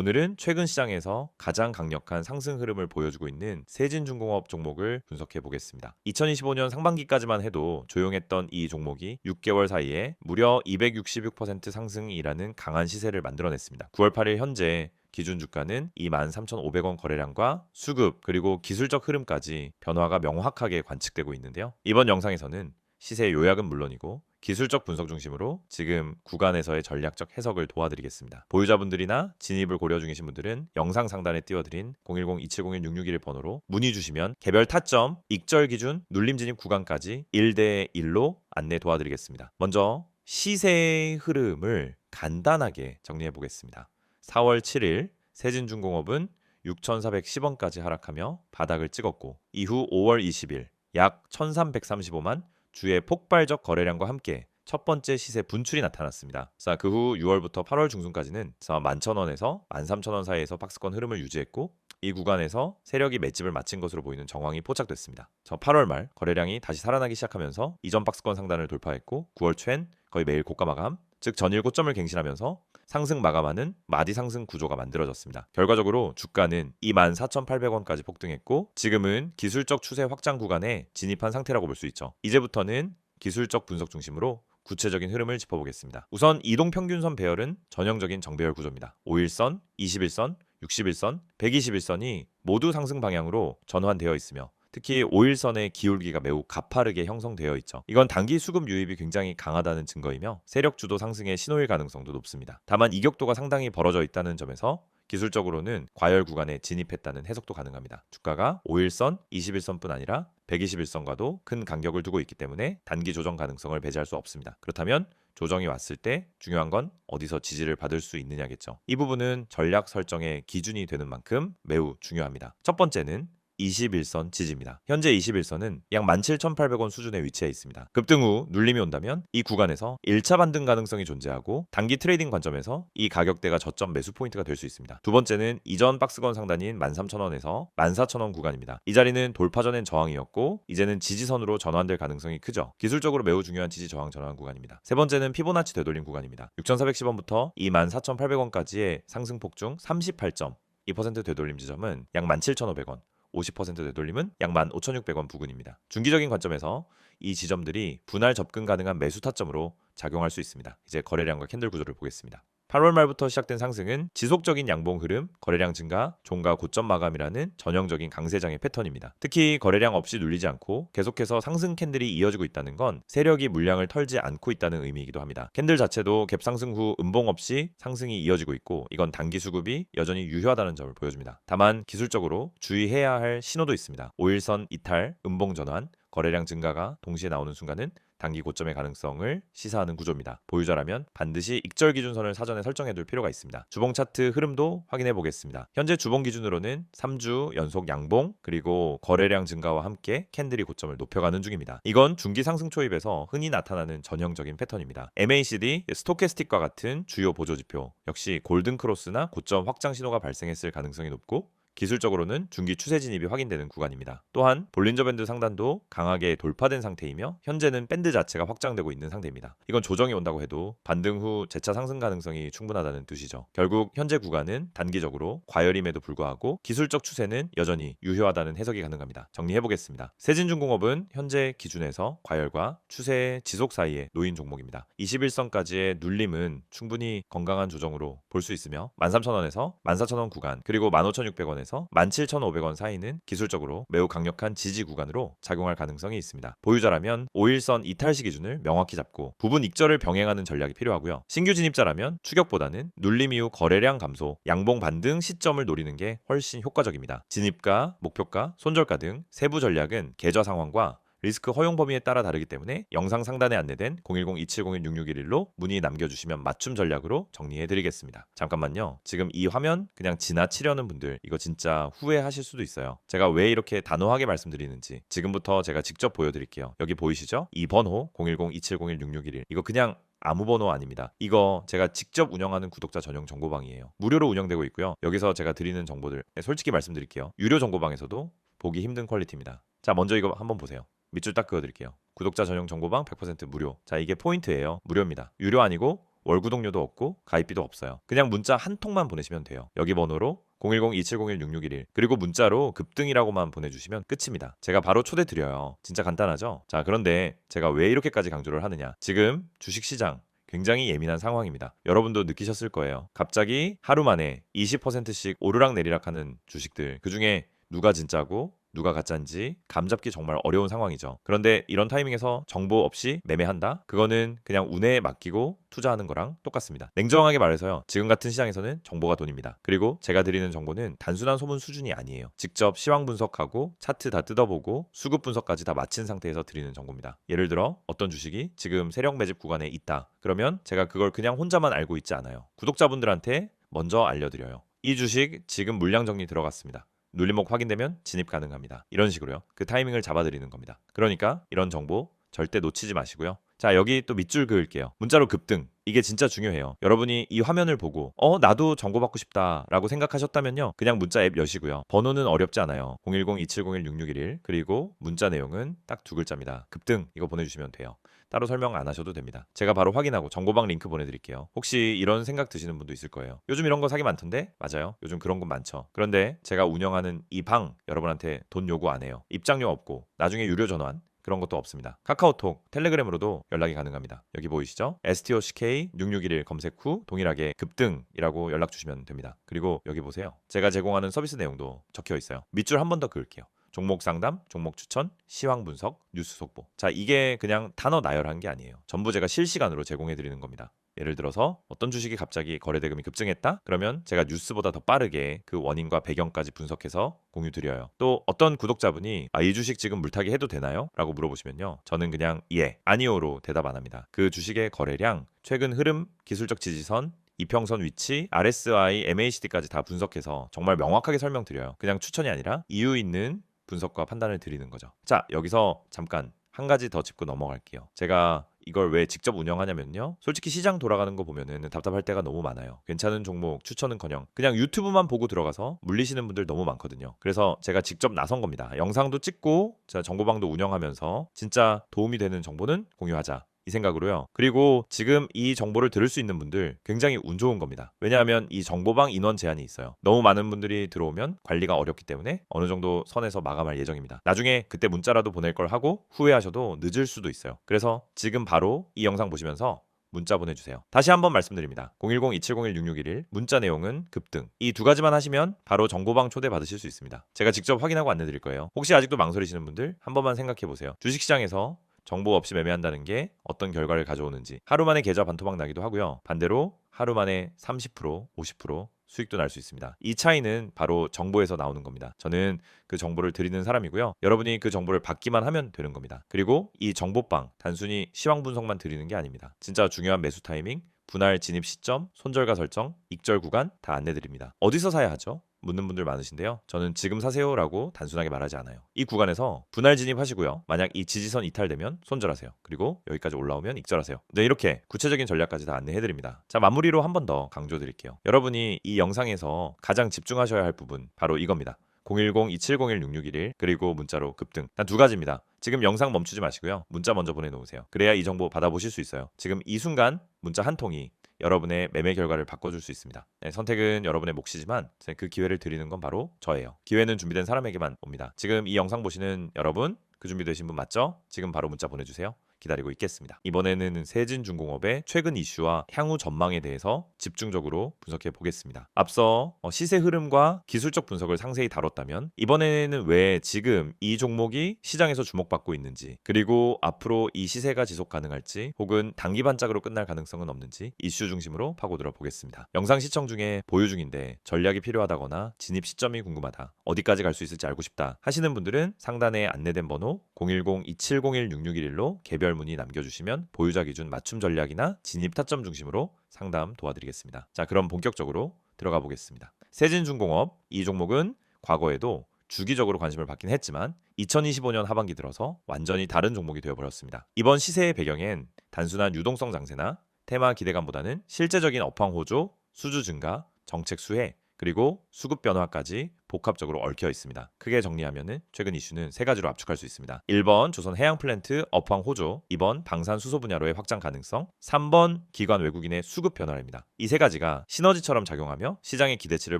오늘은 최근 시장에서 가장 강력한 상승 흐름을 보여주고 있는 세진중공업 종목을 분석해 보겠습니다. 2025년 상반기까지만 해도 조용했던 이 종목이 6개월 사이에 무려 266% 상승이라는 강한 시세를 만들어냈습니다. 9월 8일 현재 기준 주가는 23,500원 거래량과 수급 그리고 기술적 흐름까지 변화가 명확하게 관측되고 있는데요. 이번 영상에서는 시세 요약은 물론이고 기술적 분석 중심으로 지금 구간에서의 전략적 해석을 도와드리겠습니다. 보유자분들이나 진입을 고려 중이신 분들은 영상 상단에 띄워드린 010-2701-661 번호로 문의 주시면 개별 타점, 익절 기준, 눌림 진입 구간까지 1대 1로 안내 도와드리겠습니다. 먼저 시세의 흐름을 간단하게 정리해 보겠습니다. 4월 7일 세진중공업은 6,410원까지 하락하며 바닥을 찍었고 이후 5월 20일 약 1,335만 주의 폭발적 거래량과 함께 첫 번째 시세 분출이 나타났습니다. 자, 그 후 6월부터 8월 중순까지는 11,000원에서 13,000원 사이에서 박스권 흐름을 유지했고 이 구간에서 세력이 맷집을 마친 것으로 보이는 정황이 포착됐습니다. 8월 말 거래량이 다시 살아나기 시작하면서 이전 박스권 상단을 돌파했고 9월 초엔 거의 매일 고가 마감, 즉 전일 고점을 갱신하면서 상승 마감하는 마디 상승 구조가 만들어졌습니다. 결과적으로 주가는 24,800원까지 폭등했고 지금은 기술적 추세 확장 구간에 진입한 상태라고 볼 수 있죠. 이제부터는 기술적 분석 중심으로 구체적인 흐름을 짚어보겠습니다. 우선 이동평균선 배열은 전형적인 정배열 구조입니다. 5일선, 21선, 61선, 121선이 모두 상승 방향으로 전환되어 있으며 특히 5일선의 기울기가 매우 가파르게 형성되어 있죠. 이건 단기 수급 유입이 굉장히 강하다는 증거이며 세력 주도 상승의 신호일 가능성도 높습니다. 다만 이격도가 상당히 벌어져 있다는 점에서 기술적으로는 과열 구간에 진입했다는 해석도 가능합니다. 주가가 5일선, 21선뿐 아니라 121선과도 큰 간격을 두고 있기 때문에 단기 조정 가능성을 배제할 수 없습니다. 그렇다면 조정이 왔을 때 중요한 건 어디서 지지를 받을 수 있느냐겠죠. 이 부분은 전략 설정의 기준이 되는 만큼 매우 중요합니다. 첫 번째는 21선 지지입니다. 현재 21선은 약 17,800원 수준에 위치해 있습니다. 급등 후 눌림이 온다면 이 구간에서 1차 반등 가능성이 존재하고 단기 트레이딩 관점에서 이 가격대가 저점 매수 포인트가 될 수 있습니다. 두 번째는 이전 박스권 상단인 13,000원에서 14,000원 구간입니다. 이 자리는 돌파 전엔 저항이었고 이제는 지지선으로 전환될 가능성이 크죠. 기술적으로 매우 중요한 지지 저항 전환 구간입니다. 세 번째는 피보나치 되돌림 구간입니다. 6,410원부터 24,800원까지의 상승폭 중 38.2% 되돌림 지점은 약 17,500원 50% 되돌림은 약 15,600원 부근입니다. 중기적인 관점에서 이 지점들이 분할 접근 가능한 매수 타점으로 작용할 수 있습니다. 이제 거래량과 캔들 구조를 보겠습니다. 8월 말부터 시작된 상승은 지속적인 양봉 흐름, 거래량 증가, 종가 고점 마감이라는 전형적인 강세장의 패턴입니다. 특히 거래량 없이 눌리지 않고 계속해서 상승 캔들이 이어지고 있다는 건 세력이 물량을 털지 않고 있다는 의미이기도 합니다. 캔들 자체도 갭 상승 후 음봉 없이 상승이 이어지고 있고 이건 단기 수급이 여전히 유효하다는 점을 보여줍니다. 다만 기술적으로 주의해야 할 신호도 있습니다. 5일선 이탈, 음봉 전환, 거래량 증가가 동시에 나오는 순간은 단기 고점의 가능성을 시사하는 구조입니다. 보유자라면 반드시 익절 기준선을 사전에 설정해둘 필요가 있습니다. 주봉 차트 흐름도 확인해 보겠습니다. 현재 주봉 기준으로는 3주 연속 양봉 그리고 거래량 증가와 함께 캔들이 고점을 높여가는 중입니다. 이건 중기 상승 초입에서 흔히 나타나는 전형적인 패턴입니다. MACD, 스토캐스틱과 같은 주요 보조지표 역시 골든크로스나 고점 확장 신호가 발생했을 가능성이 높고 기술적으로는 중기 추세 진입이 확인되는 구간입니다. 또한 볼린저 밴드 상단도 강하게 돌파된 상태이며 현재는 밴드 자체가 확장되고 있는 상태입니다. 이건 조정이 온다고 해도 반등 후 재차 상승 가능성이 충분하다는 뜻이죠. 결국 현재 구간은 단기적으로 과열임에도 불구하고 기술적 추세는 여전히 유효하다는 해석이 가능합니다. 정리해보겠습니다. 세진중공업은 현재 기준에서 과열과 추세의 지속 사이에 놓인 종목입니다. 21선까지의 눌림은 충분히 건강한 조정으로 볼 수 있으며 13,000원에서 14,000원 구간 그리고 15,600원에서 17,500원 사이는 기술적으로 매우 강력한 지지 구간으로 작용할 가능성이 있습니다. 보유자라면 5일선 이탈시 기준을 명확히 잡고 부분 익절을 병행하는 전략이 필요하고요. 신규 진입자라면 추격보다는 눌림 이후 거래량 감소, 양봉 반등 시점을 노리는 게 훨씬 효과적입니다. 진입가, 목표가, 손절가 등 세부 전략은 계좌 상황과 리스크 허용 범위에 따라 다르기 때문에 영상 상단에 안내된 010-2701-6611로 문의 남겨주시면 맞춤 전략으로 정리해드리겠습니다. 잠깐만요. 지금 이 화면 그냥 지나치려는 분들 이거 진짜 후회하실 수도 있어요. 제가 왜 이렇게 단호하게 말씀드리는지 지금부터 제가 직접 보여드릴게요. 여기 보이시죠? 이 번호 010-2701-6611 이거 그냥 아무 번호 아닙니다. 이거 제가 직접 운영하는 구독자 전용 정보방이에요. 무료로 운영되고 있고요. 여기서 제가 드리는 정보들 솔직히 말씀드릴게요. 유료 정보방에서도 보기 힘든 퀄리티입니다. 자, 먼저 이거 한번 보세요. 밑줄 딱 그어드릴게요. 구독자 전용 정보방 100% 무료. 자, 이게 포인트예요. 무료입니다. 유료 아니고 월 구독료도 없고 가입비도 없어요. 그냥 문자 한 통만 보내시면 돼요. 여기 번호로 010-2701-6611 그리고 문자로 급등이라고만 보내주시면 끝입니다. 제가 바로 초대 드려요. 진짜 간단하죠? 자, 그런데 제가 왜 이렇게까지 강조를 하느냐? 지금 주식시장 굉장히 예민한 상황입니다. 여러분도 느끼셨을 거예요. 갑자기 하루 만에 20%씩 오르락내리락하는 주식들, 그중에 누가 진짜고 누가 가짜인지 감잡기 정말 어려운 상황이죠. 그런데 이런 타이밍에서 정보 없이 매매한다? 그거는 그냥 운에 맡기고 투자하는 거랑 똑같습니다. 냉정하게 말해서요. 지금 같은 시장에서는 정보가 돈입니다. 그리고 제가 드리는 정보는 단순한 소문 수준이 아니에요. 직접 시황 분석하고 차트 다 뜯어보고 수급 분석까지 다 마친 상태에서 드리는 정보입니다. 예를 들어 어떤 주식이 지금 세력 매집 구간에 있다. 그러면 제가 그걸 그냥 혼자만 알고 있지 않아요. 구독자분들한테 먼저 알려드려요. 이 주식 지금 물량 정리 들어갔습니다. 눌림목 확인되면 진입 가능합니다. 이런 식으로요. 그 타이밍을 잡아드리는 겁니다. 그러니까 이런 정보 절대 놓치지 마시고요. 자, 여기 또 밑줄 그을게요. 문자로 급등. 이게 진짜 중요해요. 여러분이 이 화면을 보고 나도 정보 받고 싶다 라고 생각하셨다면요. 그냥 문자 앱 여시고요. 번호는 어렵지 않아요. 010-2701-6611 그리고 문자 내용은 딱 두 글자입니다. 급등 이거 보내주시면 돼요. 따로 설명 안 하셔도 됩니다. 제가 바로 확인하고 정보방 링크 보내드릴게요. 혹시 이런 생각 드시는 분도 있을 거예요. 요즘 이런 거 사기 많던데? 맞아요. 요즘 그런 건 많죠. 그런데 제가 운영하는 이 방 여러분한테 돈 요구 안 해요. 입장료 없고 나중에 유료 전환 그런 것도 없습니다. 카카오톡, 텔레그램으로도 연락이 가능합니다. 여기 보이시죠? STOCK6611 검색 후 동일하게 급등이라고 연락 주시면 됩니다. 그리고 여기 보세요. 제가 제공하는 서비스 내용도 적혀 있어요. 밑줄 한 번 더 그을게요. 종목 상담, 종목 추천, 시황 분석, 뉴스 속보. 자, 이게 그냥 단어 나열한 게 아니에요. 전부 제가 실시간으로 제공해 드리는 겁니다. 예를 들어서 어떤 주식이 갑자기 거래 대금이 급증했다? 그러면 제가 뉴스보다 더 빠르게 그 원인과 배경까지 분석해서 공유 드려요. 또 어떤 구독자분이 이 주식 지금 물타기 해도 되나요? 라고 물어보시면요. 저는 그냥 예, 아니오로 대답 안 합니다. 그 주식의 거래량, 최근 흐름, 기술적 지지선, 이평선 위치, RSI, MACD까지 다 분석해서 정말 명확하게 설명드려요. 그냥 추천이 아니라 이유 있는 분석과 판단을 드리는 거죠. 자, 여기서 잠깐 한 가지 더 짚고 넘어갈게요. 제가 이걸 왜 직접 운영하냐면요. 솔직히 시장 돌아가는 거 보면은 답답할 때가 너무 많아요. 괜찮은 종목 추천은커녕 그냥 유튜브만 보고 들어가서 물리시는 분들 너무 많거든요. 그래서 제가 직접 나선 겁니다. 영상도 찍고 제가 정보방도 운영하면서 진짜 도움이 되는 정보는 공유하자. 이 생각으로요. 그리고 지금 이 정보를 들을 수 있는 분들 굉장히 운 좋은 겁니다. 왜냐하면 이 정보방 인원 제한이 있어요. 너무 많은 분들이 들어오면 관리가 어렵기 때문에 어느 정도 선에서 마감할 예정입니다. 나중에 그때 문자라도 보낼 걸 하고 후회하셔도 늦을 수도 있어요. 그래서 지금 바로 이 영상 보시면서 문자 보내주세요. 다시 한번 말씀드립니다. 010-2701-6611 문자 내용은 급등. 이 두 가지만 하시면 바로 정보방 초대 받으실 수 있습니다. 제가 직접 확인하고 안내 드릴 거예요. 혹시 아직도 망설이시는 분들 한 번만 생각해 보세요. 주식시장에서 정보 없이 매매한다는 게 어떤 결과를 가져오는지. 하루 만에 계좌 반토막 나기도 하고요. 반대로 하루 만에 30%, 50% 수익도 날 수 있습니다. 이 차이는 바로 정보에서 나오는 겁니다. 저는 그 정보를 드리는 사람이고요. 여러분이 그 정보를 받기만 하면 되는 겁니다. 그리고 이 정보방 단순히 시황 분석만 드리는 게 아닙니다. 진짜 중요한 매수 타이밍, 분할 진입 시점, 손절가 설정, 익절 구간 다 안내드립니다. 어디서 사야 하죠? 묻는 분들 많으신데요. 저는 지금 사세요라고 단순하게 말하지 않아요. 이 구간에서 분할 진입하시고요. 만약 이 지지선 이탈되면 손절하세요. 그리고 여기까지 올라오면 익절하세요. 네, 이렇게 구체적인 전략까지 다 안내해드립니다. 자, 마무리로 한 번 더 강조드릴게요. 여러분이 이 영상에서 가장 집중하셔야 할 부분 바로 이겁니다. 010-2701-6611 그리고 문자로 급등. 단 두 가지입니다. 지금 영상 멈추지 마시고요. 문자 먼저 보내놓으세요. 그래야 이 정보 받아보실 수 있어요. 지금 이 순간 문자 한 통이 여러분의 매매 결과를 바꿔줄 수 있습니다. 네, 선택은 여러분의 몫이지만 그 기회를 드리는 건 바로 저예요. 기회는 준비된 사람에게만 옵니다. 지금 이 영상 보시는 여러분 그 준비되신 분 맞죠? 지금 바로 문자 보내주세요. 기다리고 있겠습니다. 이번에는 세진중공업의 최근 이슈와 향후 전망에 대해서 집중적으로 분석해 보겠습니다. 앞서 시세 흐름과 기술적 분석을 상세히 다뤘다면 이번에는 왜 지금 이 종목이 시장에서 주목받고 있는지, 그리고 앞으로 이 시세가 지속 가능할지 혹은 단기 반짝으로 끝날 가능성은 없는지 이슈 중심으로 파고들어 보겠습니다. 영상 시청 중에 보유 중인데 전략이 필요하다거나 진입 시점이 궁금하다, 어디까지 갈 수 있을지 알고 싶다 하시는 분들은 상단에 안내된 번호 010-2701-6611로 개별 문의 남겨주시면 보유자 기준 맞춤 전략이나 진입 타점 중심으로 상담 도와드리겠습니다. 자, 그럼 본격적으로 들어가 보겠습니다. 세진중공업 이 종목은 과거에도 주기적으로 관심을 받긴 했지만 2025년 하반기 들어서 완전히 다른 종목이 되어버렸습니다. 이번 시세의 배경엔 단순한 유동성 장세나 테마 기대감보다는 실제적인 업황 호조, 수주 증가, 정책 수혜, 그리고 수급 변화까지 복합적으로 얽혀 있습니다. 크게 정리하면은 최근 이슈는 세 가지로 압축할 수 있습니다. 1번 조선 해양 플랜트 업황 호조, 2번 방산 수소 분야로의 확장 가능성, 3번 기관 외국인의 수급 변화입니다. 이 세 가지가 시너지처럼 작용하며 시장의 기대치를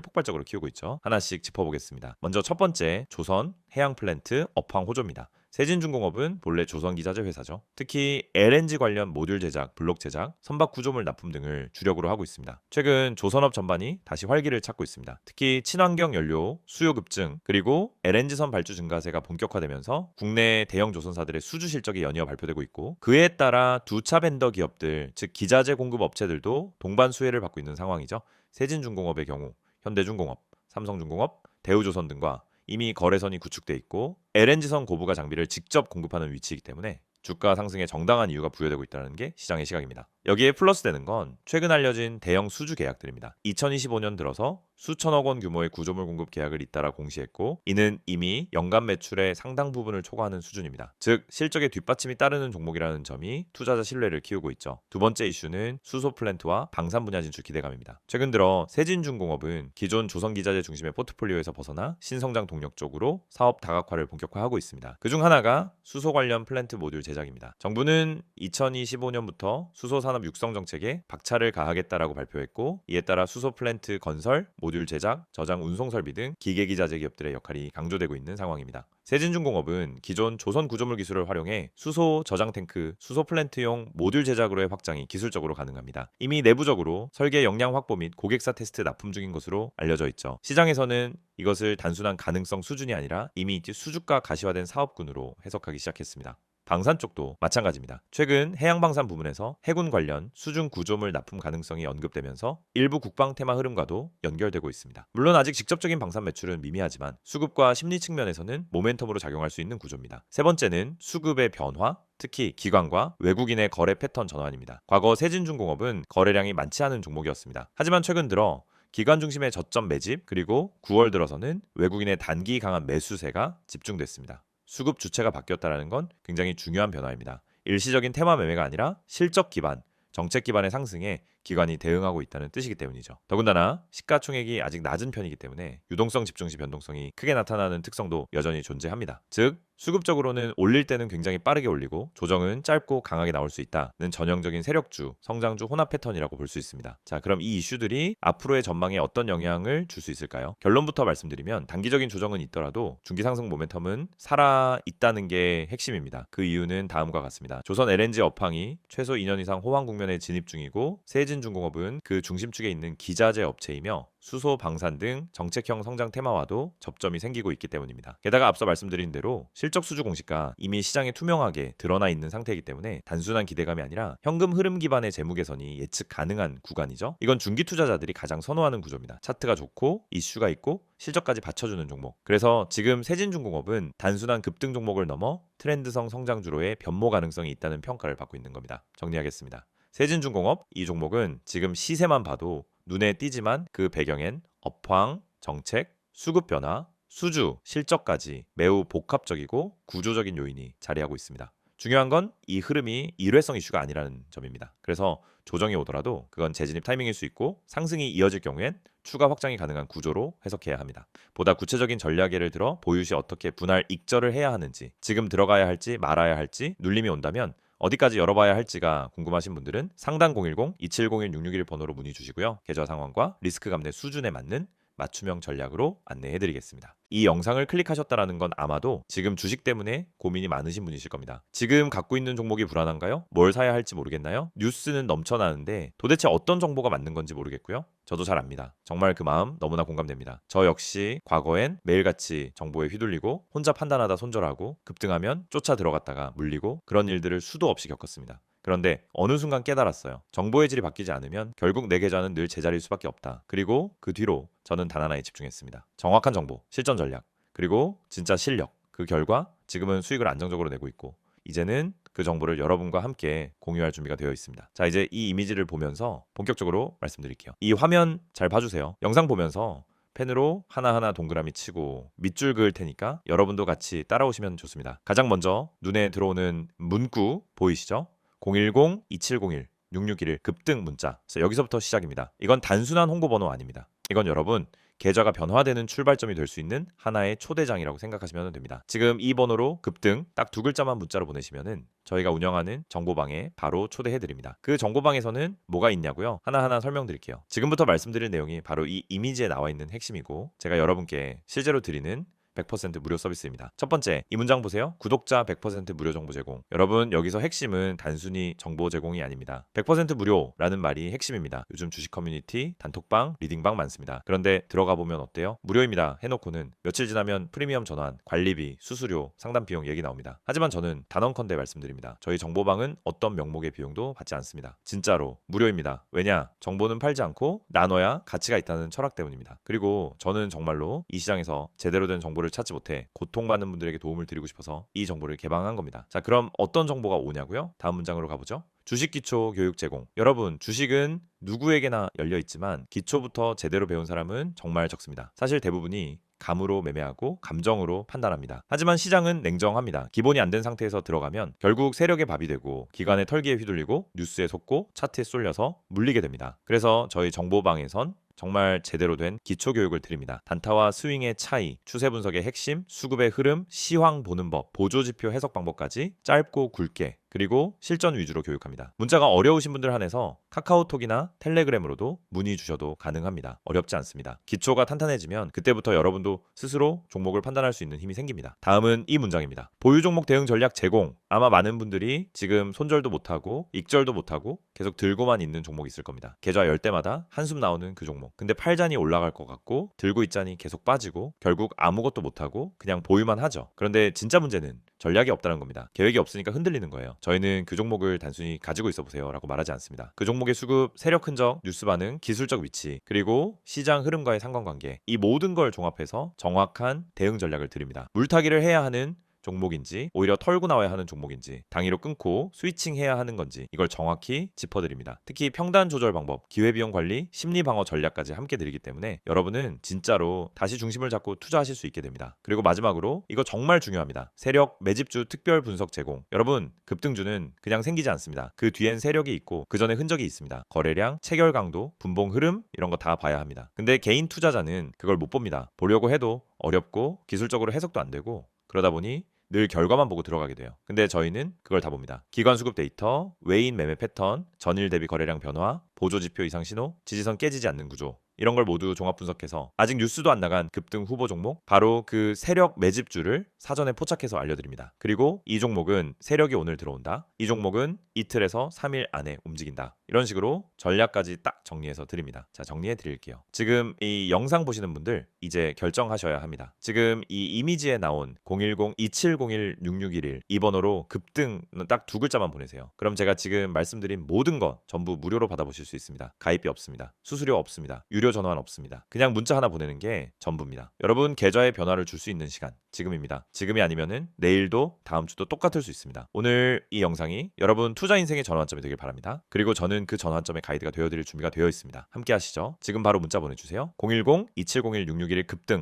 폭발적으로 키우고 있죠. 하나씩 짚어보겠습니다. 먼저 첫 번째 조선 해양 플랜트 업황 호조입니다. 세진중공업은 본래 조선기자재 회사죠. 특히 LNG 관련 모듈 제작, 블록 제작, 선박 구조물 납품 등을 주력으로 하고 있습니다. 최근 조선업 전반이 다시 활기를 찾고 있습니다. 특히 친환경 연료 수요 급증, 그리고 LNG선 발주 증가세가 본격화되면서 국내 대형 조선사들의 수주 실적이 연이어 발표되고 있고, 그에 따라 두차 벤더 기업들, 즉 기자재 공급 업체들도 동반 수혜를 받고 있는 상황이죠. 세진중공업의 경우 현대중공업, 삼성중공업, 대우조선 등과 이미 거래선이 구축돼 있고 LNG선 고부가 장비를 직접 공급하는 위치이기 때문에 주가 상승에 정당한 이유가 부여되고 있다는 게 시장의 시각입니다. 여기에 플러스되는 건 최근 알려진 대형 수주 계약들입니다. 2025년 들어서 수천억 원 규모의 구조물 공급 계약을 잇따라 공시했고, 이는 이미 연간 매출의 상당 부분을 초과하는 수준입니다. 즉 실적의 뒷받침이 따르는 종목이라는 점이 투자자 신뢰를 키우고 있죠. 두 번째 이슈는 수소 플랜트와 방산 분야 진출 기대감입니다. 최근 들어 세진중공업은 기존 조선기자재 중심의 포트폴리오에서 벗어나 신성장 동력 쪽으로 사업 다각화를 본격화하고 있습니다. 그중 하나가 수소 관련 플랜트 모듈 제작입니다. 정부는 2025년부터 수소 산업 육성 정책에 박차를 가하겠다라고 발표했고, 이에 따라 수소 플랜트 건설, 모듈 제작, 저장 운송 설비 등 기계기자재 기업들의 역할이 강조되고 있는 상황입니다. 세진중공업은 기존 조선 구조물 기술을 활용해 수소 저장 탱크, 수소 플랜트용 모듈 제작으로의 확장이 기술적으로 가능합니다. 이미 내부적으로 설계 역량 확보 및 고객사 테스트 납품 중인 것으로 알려져 있죠. 시장에서는 이것을 단순한 가능성 수준이 아니라 이미 수주가 가시화된 사업군으로 해석하기 시작했습니다. 방산 쪽도 마찬가지입니다. 최근 해양방산 부문에서 해군 관련 수중 구조물 납품 가능성이 언급되면서 일부 국방 테마 흐름과도 연결되고 있습니다. 물론 아직 직접적인 방산 매출은 미미하지만 수급과 심리 측면에서는 모멘텀으로 작용할 수 있는 구조입니다. 세 번째는 수급의 변화, 특히 기관과 외국인의 거래 패턴 전환입니다. 과거 세진중공업은 거래량이 많지 않은 종목이었습니다. 하지만 최근 들어 기관 중심의 저점 매집, 그리고 9월 들어서는 외국인의 단기 강한 매수세가 집중됐습니다. 수급 주체가 바뀌었다는 건 굉장히 중요한 변화입니다. 일시적인 테마 매매가 아니라 실적 기반, 정책 기반의 상승에 기관이 대응하고 있다는 뜻이기 때문이죠. 더군다나 시가총액이 아직 낮은 편이기 때문에 유동성 집중 시 변동성이 크게 나타나는 특성도 여전히 존재합니다. 즉 수급적으로는 올릴 때는 굉장히 빠르게 올리고 조정은 짧고 강하게 나올 수 있다는 전형적인 세력주, 성장주 혼합 패턴이라고 볼 수 있습니다. 자, 그럼 이 이슈들이 앞으로의 전망에 어떤 영향을 줄 수 있을까요? 결론부터 말씀드리면 단기적인 조정은 있더라도 중기 상승 모멘텀은 살아 있다는 게 핵심입니다. 그 이유는 다음과 같습니다. 조선 LNG 업황이 최소 2년 이상 호황 국면에 진입 중이고, 세진중공업은 그 중심축에 있는 기자재 업체이며 수소, 방산 등 정책형 성장 테마와도 접점이 생기고 있기 때문입니다. 게다가 앞서 말씀드린 대로 실적 수주 공시가 이미 시장에 투명하게 드러나 있는 상태이기 때문에 단순한 기대감이 아니라 현금 흐름 기반의 재무 개선이 예측 가능한 구간이죠. 이건 중기 투자자들이 가장 선호하는 구조입니다. 차트가 좋고 이슈가 있고 실적까지 받쳐주는 종목. 그래서 지금 세진중공업은 단순한 급등 종목을 넘어 트렌드성 성장주로의 변모 가능성이 있다는 평가를 받고 있는 겁니다. 정리하겠습니다. 세진중공업, 이 종목은 지금 시세만 봐도 눈에 띄지만 그 배경엔 업황, 정책, 수급 변화, 수주, 실적까지 매우 복합적이고 구조적인 요인이 자리하고 있습니다. 중요한 건 이 흐름이 일회성 이슈가 아니라는 점입니다. 그래서 조정이 오더라도 그건 재진입 타이밍일 수 있고, 상승이 이어질 경우엔 추가 확장이 가능한 구조로 해석해야 합니다. 보다 구체적인 전략 예를 들어 보유 시 어떻게 분할 익절을 해야 하는지, 지금 들어가야 할지 말아야 할지, 눌림이 온다면 어디까지 열어봐야 할지가 궁금하신 분들은 상단 010-2701-661 번호로 문의 주시고요. 계좌 상황과 리스크 감내 수준에 맞는 맞춤형 전략으로 안내해드리겠습니다. 이 영상을 클릭하셨다는 건 아마도 지금 주식 때문에 고민이 많으신 분이실 겁니다. 지금 갖고 있는 종목이 불안한가요? 뭘 사야 할지 모르겠나요? 뉴스는 넘쳐나는데 도대체 어떤 정보가 맞는 건지 모르겠고요. 저도 잘 압니다. 정말 그 마음 너무나 공감됩니다. 저 역시 과거엔 매일같이 정보에 휘둘리고 혼자 판단하다 손절하고 급등하면 쫓아 들어갔다가 물리고 그런 일들을 수도 없이 겪었습니다. 그런데 어느 순간 깨달았어요. 정보의 질이 바뀌지 않으면 결국 내 계좌는 늘 제자리일 수밖에 없다. 그리고 그 뒤로 저는 단 하나에 집중했습니다. 정확한 정보, 실전 전략, 그리고 진짜 실력. 그 결과 지금은 수익을 안정적으로 내고 있고, 이제는 그 정보를 여러분과 함께 공유할 준비가 되어 있습니다. 자, 이제 이 이미지를 보면서 본격적으로 말씀드릴게요. 이 화면 잘 봐주세요. 영상 보면서 펜으로 하나하나 동그라미 치고 밑줄 그을 테니까 여러분도 같이 따라오시면 좋습니다. 가장 먼저 눈에 들어오는 문구 보이시죠? 010-2701-6611 급등 문자. 그래서 여기서부터 시작입니다. 이건 단순한 홍보 번호 아닙니다. 이건 여러분 계좌가 변화되는 출발점이 될 수 있는 하나의 초대장이라고 생각하시면 됩니다. 지금 이 번호로 급등 딱 두 글자만 문자로 보내시면은 저희가 운영하는 정보방에 바로 초대해드립니다. 그 정보방에서는 뭐가 있냐고요? 하나하나 설명드릴게요. 지금부터 말씀드릴 내용이 바로 이 이미지에 나와 있는 핵심이고 제가 여러분께 실제로 드리는 100% 무료 서비스입니다. 첫 번째, 이 문장 보세요. 구독자 100% 무료 정보 제공. 여러분, 여기서 핵심은 단순히 정보 제공이 아닙니다. 100% 무료라는 말이 핵심입니다. 요즘 주식 커뮤니티, 단톡방, 리딩방 많습니다. 그런데 들어가 보면 어때요? 무료입니다 해놓고는 며칠 지나면 프리미엄 전환, 관리비, 수수료, 상담 비용 얘기 나옵니다. 하지만 저는 단언컨대 말씀드립니다. 저희 정보방은 어떤 명목의 비용도 받지 않습니다. 진짜로 무료입니다. 왜냐? 정보는 팔지 않고 나눠야 가치가 있다는 철학 때문입니다. 그리고 저는 정말로 이 시장에서 제대로 된 정보를 찾지 못해 고통받는 분들에게 도움을 드리고 싶어서 이 정보를 개방한 겁니다. 자, 그럼 어떤 정보가 오냐고요? 다음 문장으로 가보죠. 주식 기초 교육 제공. 여러분, 주식은 누구에게나 열려 있지만 기초부터 제대로 배운 사람은 정말 적습니다. 사실 대부분이 감으로 매매하고 감정으로 판단합니다. 하지만 시장은 냉정합니다. 기본이 안 된 상태에서 들어가면 결국 세력의 밥이 되고 기관의 털기에 휘둘리고 뉴스에 속고 차트에 쏠려서 물리게 됩니다. 그래서 저희 정보방에선 정말 제대로 된 기초 교육을 드립니다. 단타와 스윙의 차이, 추세 분석의 핵심, 수급의 흐름, 시황 보는 법, 보조지표 해석 방법까지 짧고 굵게 그리고 실전 위주로 교육합니다. 문자가 어려우신 분들 한해서 카카오톡이나 텔레그램으로도 문의 주셔도 가능합니다. 어렵지 않습니다. 기초가 탄탄해지면 그때부터 여러분도 스스로 종목을 판단할 수 있는 힘이 생깁니다. 다음은 이 문장입니다. 보유 종목 대응 전략 제공. 아마 많은 분들이 지금 손절도 못하고 익절도 못하고 계속 들고만 있는 종목이 있을 겁니다. 계좌 열 때마다 한숨 나오는 그 종목. 근데 팔자니 올라갈 것 같고 들고 있자니 계속 빠지고 결국 아무것도 못하고 그냥 보유만 하죠. 그런데 진짜 문제는 전략이 없다는 겁니다. 계획이 없으니까 흔들리는 거예요. 저희는 그 종목을 단순히 가지고 있어 보세요 라고 말하지 않습니다. 그 종목의 수급, 세력 흔적, 뉴스 반응, 기술적 위치, 그리고 시장 흐름과의 상관관계, 이 모든 걸 종합해서 정확한 대응 전략을 드립니다. 물타기를 해야 하는 종목인지 오히려 털고 나와야 하는 종목인지 당위로 끊고 스위칭해야 하는 건지 이걸 정확히 짚어드립니다. 특히 평단 조절 방법, 기회비용 관리, 심리 방어 전략까지 함께 드리기 때문에 여러분은 진짜로 다시 중심을 잡고 투자하실 수 있게 됩니다. 그리고 마지막으로 이거 정말 중요합니다. 세력 매집주 특별 분석 제공. 여러분, 급등주는 그냥 생기지 않습니다. 그 뒤엔 세력이 있고 그 전에 흔적이 있습니다. 거래량, 체결 강도, 분봉 흐름 이런 거 다 봐야 합니다. 근데 개인 투자자는 그걸 못 봅니다. 보려고 해도 어렵고 기술적으로 해석도 안 되고 그러다 보니 늘 결과만 보고 들어가게 돼요. 근데 저희는 그걸 다 봅니다. 기관 수급 데이터, 외인 매매 패턴, 전일 대비 거래량 변화, 보조지표 이상 신호, 지지선 깨지지 않는 구조 이런 걸 모두 종합 분석해서 아직 뉴스도 안 나간 급등 후보 종목 바로 그 세력 매집주를 사전에 포착해서 알려드립니다. 그리고 이 종목은 세력이 오늘 들어온다. 이 종목은 이틀에서 3일 안에 움직인다. 이런 식으로 전략까지 딱 정리해서 드립니다. 자, 정리해 드릴게요. 지금 이 영상 보시는 분들 이제 결정하셔야 합니다. 지금 이 이미지에 나온 010-2701-6611 이 번호로 급등 딱 두 글자만 보내세요. 그럼 제가 지금 말씀드린 모든 것 전부 무료로 받아보실 수 있습니다. 가입비 없습니다. 수수료 없습니다. 유료 전환 없습니다. 그냥 문자 하나 보내는 게 전부입니다. 여러분 계좌에 변화를 줄 수 있는 시간 지금입니다. 지금이 아니면은 내일도 다음 주도 똑같을 수 있습니다. 오늘 이 영상이 여러분 투자 인생의 전환점이 되길 바랍니다. 그리고 저는 그 전환점의 가이드가 되어드릴 준비가 되어 있습니다. 함께 하시죠. 지금 바로 문자 보내주세요. 010-2701-6611 급등